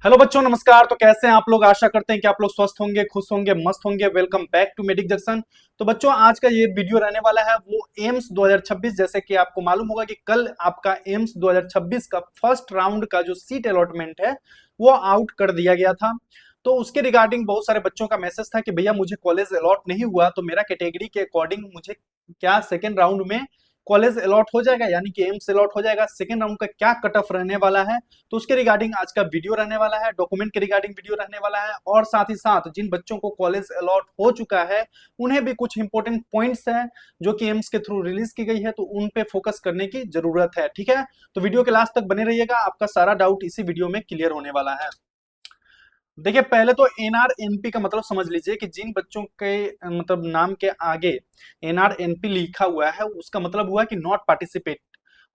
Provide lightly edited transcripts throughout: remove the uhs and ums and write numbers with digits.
Hello बच्चों, नमस्कार। तो कैसे हैं आप लोग? आशा करते हैं कि आप लोग स्वस्थ होंगे, खुश होंगे, मस्त होंगे। Welcome back to Medic Junction. तो बच्चों, आज का ये वीडियो रहने वाला है वो एम्स 2026। जैसे कि आपको मालूम होगा कि कल आपका एम्स 2026 का फर्स्ट राउंड का जो सीट अलॉटमेंट है वो आउट कर दिया गया था। तो उसके रिगार्डिंग बहुत सारे बच्चों का मैसेज था कि भैया मुझे कॉलेज अलॉट नहीं हुआ, तो मेरा कैटेगरी के अकॉर्डिंग मुझे क्या सेकेंड राउंड में कॉलेज अलॉट हो जाएगा, यानी कि एम्स अलॉट हो जाएगा। सेकेंड राउंड का क्या कट ऑफ रहने वाला है, तो उसके रिगार्डिंग आज का वीडियो रहने वाला है। डॉक्यूमेंट के रिगार्डिंग वीडियो रहने वाला है, और साथ ही साथ जिन बच्चों को कॉलेज अलॉट हो चुका है उन्हें भी कुछ इंपॉर्टेंट पॉइंट्स हैं जो कि एम्स के थ्रू रिलीज की गई है, तो उन पे फोकस करने की जरूरत है। ठीक है, तो वीडियो के लास्ट तक बने रहिएगा, आपका सारा डाउट इसी वीडियो में क्लियर होने वाला है। देखिए, पहले तो एनआरएनपी का मतलब समझ लीजिए कि जिन बच्चों के मतलब नाम के आगे एनआरएनपी लिखा हुआ है उसका मतलब हुआ कि नॉट पार्टिसिपेट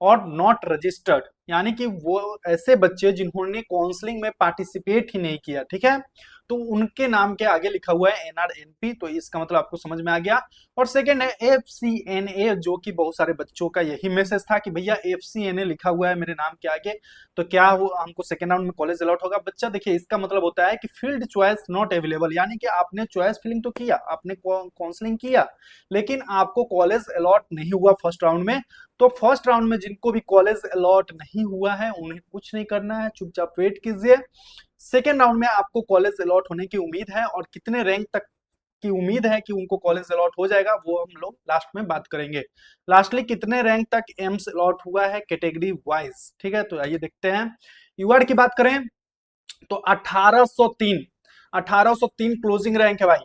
और नॉट रजिस्टर्ड, यानी कि वो ऐसे बच्चे जिन्होंने काउंसलिंग में पार्टिसिपेट ही नहीं किया। ठीक है, तो उनके नाम के आगे लिखा हुआ है एनआरएनपी, तो इसका मतलब आपको समझ में आ गया। और सेकंड है एफसीएनए, जो कि बहुत सारे बच्चों का यही मैसेज था कि भैया एफसीएनए लिखा हुआ है मेरे नाम के आगे, तो क्या वो हमको सेकेंड राउंड में कॉलेज अलॉट होगा? बच्चा देखिए, इसका मतलब होता है कि फील्ड चॉइस नॉट अवेलेबल, यानी कि आपने चॉइस फिलिंग तो किया, आपने काउंसलिंग किया, लेकिन आपको कॉलेज अलॉट नहीं हुआ फर्स्ट राउंड में। तो फर्स्ट राउंड में जिनको भी कॉलेज अलॉट नहीं हुआ है उन्हें कुछ नहीं करना है, चुपचाप वेट कीजिए। सेकेंड राउंड में आपको कॉलेज अलॉट होने की उम्मीद है, और कितने रैंक तक की उम्मीद है कि उनको कॉलेज अलॉट हो जाएगा वो हम लोग लास्ट में बात करेंगे। लास्टली कितने रैंक तक एम्स अलॉट हुआ है कैटेगरी वाइज। ठीक है, तो आइए देखते हैं। यूआर की बात करें तो 1803 1803 क्लोजिंग रैंक है भाई।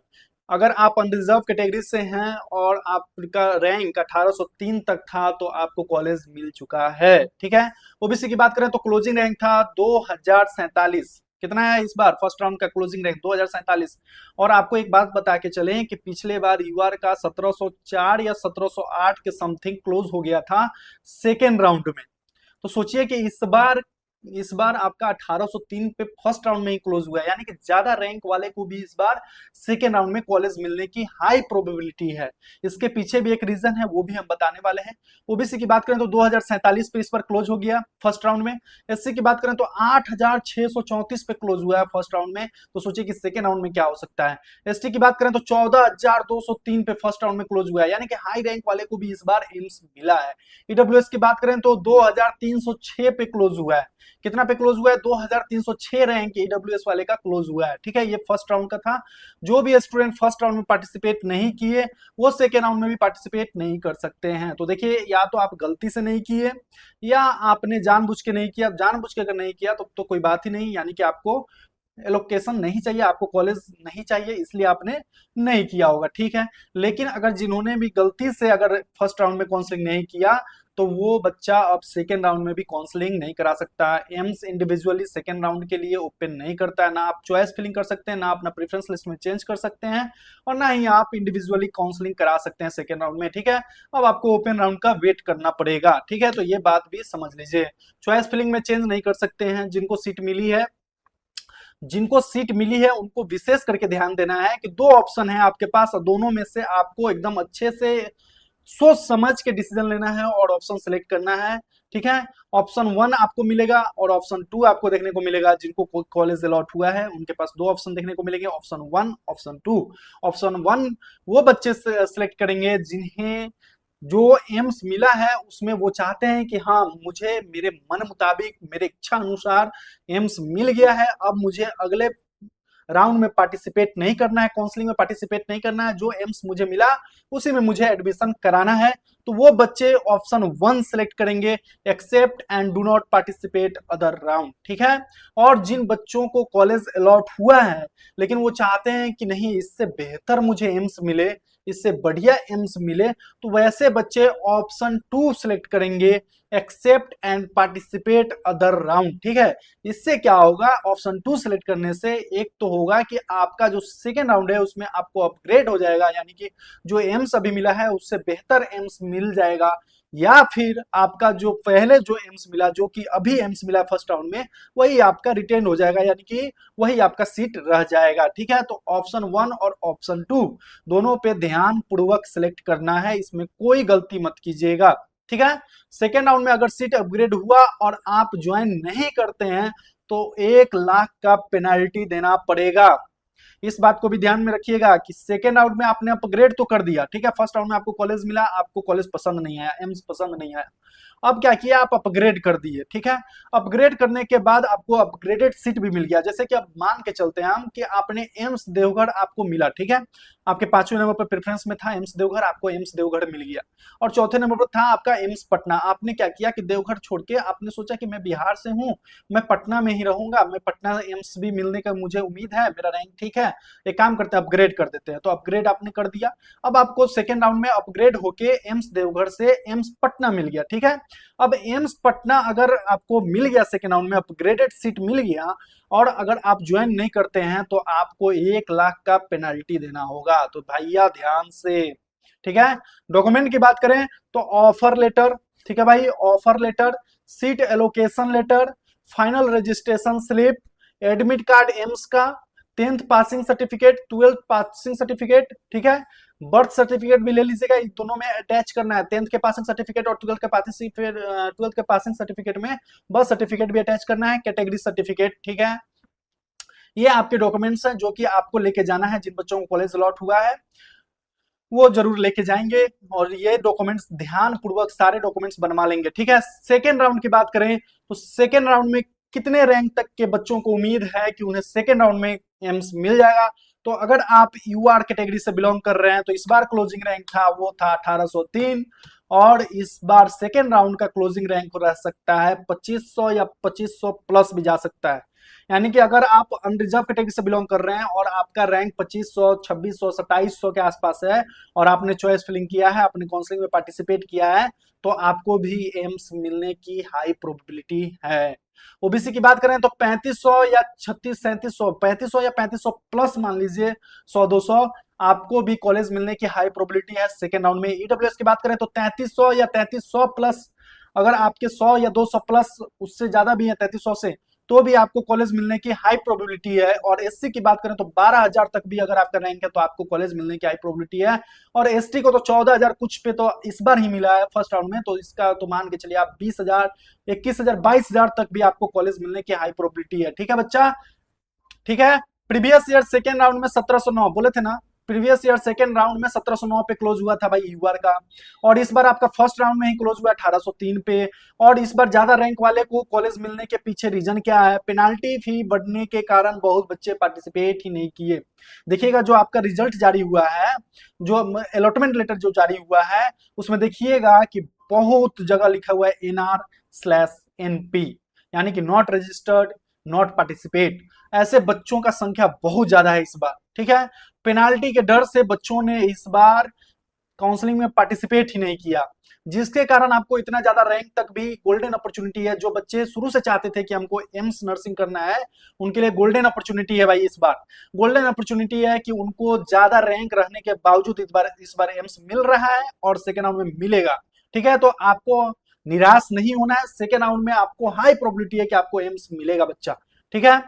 अगर आप अनरिजर्व कैटेगरी से हैं और आपका रैंक 1803 तक था तो आपको कॉलेज मिल चुका है। ठीक है, ओबीसी की बात करें तो क्लोजिंग रैंक था 2047। कितना है इस बार फर्स्ट राउंड का क्लोजिंग रैंक? 2047। और आपको एक बात बता के चलें कि पिछले बार यूआर का 1704 या 1708 के समथिंग क्लोज हो गया था सेकेंड राउंड में। तो सोचिए कि इस बार आपका 1803 पे फर्स्ट राउंड में ही क्लोज हुआ है, यानी कि ज्यादा रैंक वाले को भी इस बार सेकेंड राउंड में कॉलेज मिलने की हाई प्रोबेबिलिटी है। इसके पीछे भी एक रीजन है, वो भी हम बताने वाले हैं। ओबीसी की बात करें तो 2047 पे इस पर क्लोज हो गया फर्स्ट राउंड में। एससी की बात करें तो 8634 पे क्लोज हुआ है फर्स्ट राउंड में, तो सोचिए कि सेकेंड राउंड में क्या हो सकता है। एसटी की बात करें तो 14203 पे फर्स्ट राउंड में क्लोज हुआ है, यानी कि हाई रैंक वाले को भी इस बार एम्स मिला है। ईडब्ल्यूएस की बात करें तो 2306 पे क्लोज हुआ है। कितना पे क्लोज हुआ है? 2306 रैंक ईडब्ल्यूएस वाले का क्लोज हुआ है। ठीक है, ये फर्स्ट राउंड का था। जो भी स्टूडेंट फर्स्ट राउंड में पार्टिसिपेट नहीं किए वो सेकेंड राउंड में भी पार्टिसिपेट नहीं कर सकते हैं। तो देखिए, या तो आप गलती से नहीं किए या आपने जानबूझ के नहीं किया। जानबूझ के अगर नहीं किया तो कोई बात ही नहीं, यानी कि आपको एलोकेशन नहीं चाहिए, आपको कॉलेज नहीं चाहिए, इसलिए आपने नहीं किया होगा। ठीक है, लेकिन अगर जिन्होंने भी गलती से अगर फर्स्ट राउंड में काउंसलिंग नहीं किया तो वो बच्चा अब सेकेंड राउंड में भी काउंसलिंग नहीं करा सकता। एम्स इंडिविजुअली सेकेंड राउंड के लिए ओपन नहीं करता है, ना आप चॉइस फिलिंग कर सकते हैं, ना अपना प्रेफरेंस लिस्ट में चेंज कर सकते हैं, और ना ही आप इंडिविजुअली काउंसलिंग करा सकते हैं सेकेंड राउंड में। ठीक है, अब आपको ओपन राउंड का वेट करना पड़ेगा। ठीक है, तो ये बात भी समझ लीजिए। चॉइस फिलिंग में चेंज नहीं कर सकते हैं। जिनको सीट मिली है उनको विशेष करके ध्यान देना है कि दो ऑप्शन है आपके पास, और दोनों में से आपको एकदम अच्छे से सोच समझ के डिसीजन लेना है और ऑप्शन सेलेक्ट करना है। ठीक है, ऑप्शन 1 आपको मिलेगा और ऑप्शन 2 आपको देखने को मिलेगा। जिनको कॉलेज अलॉट हुआ है उनके पास दो ऑप्शन देखने को मिलेंगे, ऑप्शन 1, ऑप्शन 2। ऑप्शन 1 वो बच्चे सेलेक्ट करेंगे जिन्हें जो एम्स मिला है उसमें वो चाहते हैं कि हाँ, मुझे मेरे मन मुताबिक, मेरे इच्छा अनुसार एम्स मिल गया है, अब मुझे अगले राउंड में पार्टिसिपेट नहीं करना है, काउंसलिंग में पार्टिसिपेट नहीं करना है, जो एम्स मुझे मिला उसी में मुझे एडमिशन कराना है। तो वो बच्चे ऑप्शन 1 सेलेक्ट करेंगे, accept and do not participate other round. ठीक है, और जिन बच्चों को कॉलेज अलॉट हुआ है लेकिन वो चाहते हैं कि नहीं, इससे बेहतर मुझे एम्स मिले, इससे बढ़िया एम्स मिले, तो वैसे बच्चे ऑप्शन 2 सेलेक्ट करेंगे, accept and participate other round. ठीक है, इससे क्या होगा? ऑप्शन 2 सेलेक्ट करने से एक तो होगा कि आपका जो सेकेंड राउंड है उसमें आपको अपग्रेड हो जाएगा, यानी कि जो एम्स अभी मिला है उससे बेहतर एम्स मिल जाएगा, या फिर आपका जो पहले जो एम्स मिला, जो कि अभी एम्स मिला फर्स्ट राउंड में, वही आपका रिटेन हो जाएगा, यानी कि वही आपका सीट रह जाएगा। ठीक है, तो ऑप्शन 1 और ऑप्शन 2 दोनों पे ध्यान पूर्वक सिलेक्ट करना है, इसमें कोई गलती मत कीजिएगा। ठीक है, सेकेंड राउंड में अगर सीट अपग्रेड हुआ और आप ज्वाइन नहीं करते हैं तो 1 लाख का पेनाल्टी देना पड़ेगा। इस बात को भी ध्यान में रखिएगा कि सेकेंड राउंड में आपने अपग्रेड तो कर दिया, ठीक है, फर्स्ट राउंड में आपको कॉलेज मिला, आपको कॉलेज पसंद नहीं आया, एम्स पसंद नहीं आया, अब क्या किया, आप अपग्रेड कर दिए, ठीक है। अपग्रेड करने के बाद आपको अपग्रेडेड सीट भी मिल गया। जैसे कि अब मान के चलते हैं हम कि आपने एम्स देवघर आपको मिला, ठीक है, आपके 5वें नंबर पर प्रेफरेंस में था एम्स देवघर, आपको एम्स देवघर मिल गया, और चौथे नंबर पर था आपका एम्स पटना। आपने क्या किया कि देवघर छोड़ के आपने सोचा कि मैं बिहार से हूँ, मैं पटना में ही रहूंगा, मैं पटना एम्स भी मिलने का मुझे उम्मीद है, मेरा रैंक ठीक है, एक काम करते हैं अपग्रेड कर देते हैं। तो अपग्रेड आपने कर दिया, अब आपको सेकेंड राउंड में अपग्रेड होके एम्स देवघर से एम्स पटना मिल गया, ठीक है। अब एम्स पटना अगर आपको मिल गया सेकेंड राउंड में, अपग्रेडेड सीट मिल गया, और अगर आप ज्वाइन नहीं करते हैं तो आपको 1 लाख का पेनल्टी देना होगा। तो भैया ध्यान से, ठीक है। डॉक्यूमेंट की बात करें तो ऑफर लेटर, ठीक है भाई, offer letter, seat allocation letter, final registration slip, admit card AIIMS का, 10th passing certificate, 12th passing certificate, ठीक है, बर्थ सर्टिफिकेट भी ले लीजिएगा, इन दोनों में अटैच करना है, 10th के पासिंग सर्टिफिकेट और 12th के पासिंग सर्टिफिकेट में बर्थ सर्टिफिकेट भी अटैच करना है, कैटेगरी सर्टिफिकेट, ठीक है। ये आपके डॉक्यूमेंट्स हैं जो कि आपको लेके जाना है, जिन बच्चों को कॉलेज अलॉट हुआ है वो जरूर लेके जाएंगे, और ये डॉक्यूमेंट्स ध्यान पूर्वक सारे डॉक्यूमेंट्स बनवा लेंगे, ठीक है। सेकेंड राउंड की बात करें तो सेकेंड राउंड में कितने रैंक तक के बच्चों को उम्मीद है कि उन्हें सेकेंड राउंड में एम्स मिल जाएगा। तो अगर आप यूआर कैटेगरी से बिलोंग कर रहे हैं तो इस बार क्लोजिंग रैंक था वो था 1803, और इस बार सेकेंड राउंड का क्लोजिंग रैंक रह सकता है 2500 या 2500 प्लस भी जा सकता है। यानी कि अगर आप अनरिजर्व कैटेगरी से बिलोंग कर रहे हैं और आपका रैंक 2500, 2600, 2700 के आसपास है, और आपने चॉइस फिलिंग किया है, आपने काउंसलिंग में पार्टिसिपेट किया है, तो आपको भी एम्स मिलने की हाई प्रोबेबिलिटी है। ओबीसी की बात करें तो 3500 या 3600, 3500 या 3500 प्लस मान लीजिए, 100-200 आपको भी कॉलेज मिलने की हाई प्रोबेबिलिटी है सेकेंड राउंड में। ईडब्ल्यूएस की बात करें तो 3300 या 3300 प्लस, अगर आपके 100 या 200 प्लस उससे ज्यादा भी है 3300 से, तो भी आपको कॉलेज मिलने की हाई प्रोबेबिलिटी है। और एससी की बात करें तो 12,000 तक भी अगर आपका रैंक है तो आपको कॉलेज मिलने की हाई प्रोबेबिलिटी है, और एसटी को तो 14,000 कुछ पे तो इस बार ही मिला है फर्स्ट राउंड में, तो इसका तो मान के चलिए आप 20,000, 21,000, 22,000 तक भी आपको कॉलेज मिलने की हाई प्रोबेबिलिटी है, ठीक है बच्चा, ठीक है। प्रीवियस ईयर सेकेंड राउंड में 1709 बोले थे ना, प्रीवियस ईयर सेकेंड राउंड में 1709 पे क्लोज हुआ था भाई यूआर का, और इस बार आपका फर्स्ट राउंड में ही क्लोज हुआ 1803 पे। और इस बार ज्यादा रैंक वाले को कॉलेज मिलने के पीछे रीजन क्या है, पेनाल्टी फी बढ़ने के कारण बहुत बच्चे पार्टिसिपेट ही नहीं किए। देखिएगा जो आपका रिजल्ट जारी हुआ है, जो अलॉटमेंट लेटर जो जारी हुआ है, उसमें देखिएगा कि बहुत जगह लिखा हुआ है NR/NP, यानी कि नॉट रजिस्टर्ड, नॉट पार्टिसिपेट। ऐसे बच्चों का संख्या बहुत ज्यादा है इस बार, ठीक है। पेनाल्टी के डर से बच्चों ने इस बार काउंसलिंग में पार्टिसिपेट ही नहीं किया, जिसके कारण आपको इतना ज्यादा रैंक तक भी गोल्डन अपॉर्चुनिटी है। जो बच्चे शुरू से चाहते थे कि हमको एम्स नर्सिंग करना है, उनके लिए गोल्डन अपॉर्चुनिटी है भाई इस बार। गोल्डन अपॉर्चुनिटी है कि उनको ज्यादा रैंक रहने के बावजूद इस बार एम्स मिल रहा है और सेकेंड राउंड में मिलेगा, ठीक है। तो आपको निराश नहीं होना है, सेकेंड राउंड में आपको हाई प्रोबेबिलिटी है कि आपको एम्स मिलेगा बच्चा, ठीक है।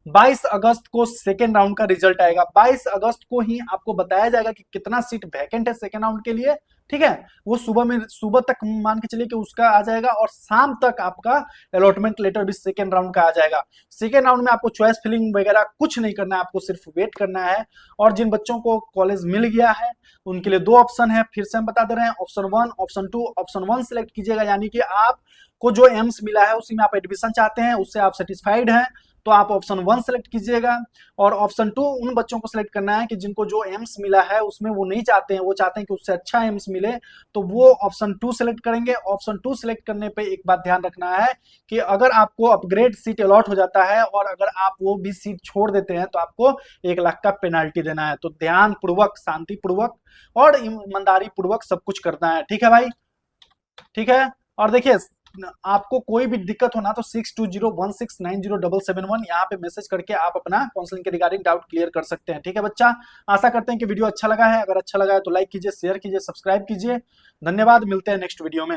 22 अगस्त को सेकेंड राउंड का रिजल्ट आएगा, 22 अगस्त को ही आपको बताया जाएगा कि कितना सीट वैकेंट है सेकेंड राउंड के लिए, ठीक है। वो सुबह तक मान के चलिए कि उसका आ जाएगा, और शाम तक आपका अलॉटमेंट लेटर भी सेकेंड राउंड का आ जाएगा। सेकेंड राउंड में आपको चॉइस फिलिंग वगैरह कुछ नहीं करना है, आपको सिर्फ वेट करना है। और जिन बच्चों को कॉलेज मिल गया है उनके लिए 2 ऑप्शन है, फिर से हम बता दे रहे हैं, ऑप्शन 1, ऑप्शन 2। ऑप्शन 1 सिलेक्ट कीजिएगा, यानी कि आपको जो एम्स मिला है उसी में आप एडमिशन चाहते हैं, उससे आप सेटिस्फाइड हैं, तो आप ऑप्शन 1 सेलेक्ट कीजिएगा। और ऑप्शन 2 उन बच्चों को सिलेक्ट करना है कि जिनको जो एम्स मिला है उसमें वो नहीं चाहते हैं, वो चाहते हैं कि उससे अच्छा एम्स मिले, तो वो ऑप्शन 2 सेलेक्ट करेंगे। ऑप्शन 2 सेलेक्ट करने पे एक बात ध्यान रखना है कि अगर आपको अपग्रेड सीट अलॉट हो जाता है और अगर आप वो भी सीट छोड़ देते हैं तो आपको 1 लाख का पेनाल्टी देना है। तो ध्यान पूर्वक, शांति पूर्वक और ईमानदारी पूर्वक सब कुछ करना है, ठीक है भाई, ठीक है। और देखिए आपको कोई भी दिक्कत हो ना तो 6201690771 यहाँ पे मैसेज करके आप अपना काउंसलिंग के रिगार्डिंग डाउट क्लियर कर सकते हैं, ठीक है बच्चा। आशा करते हैं कि वीडियो अच्छा लगा है, अगर अच्छा लगा है तो लाइक कीजिए, शेयर कीजिए, सब्सक्राइब कीजिए। धन्यवाद, मिलते हैं नेक्स्ट वीडियो में।